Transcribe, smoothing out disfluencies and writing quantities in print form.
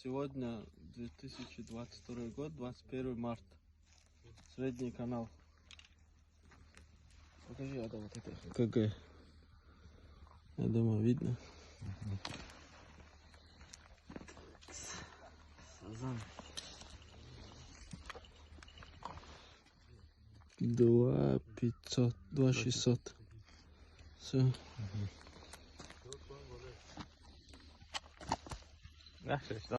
Сегодня 2022 год, 21 марта. Средний канал. Покажи, это вот это. КГ. Я думаю, видно. Сазан. 2500, 2600. Все.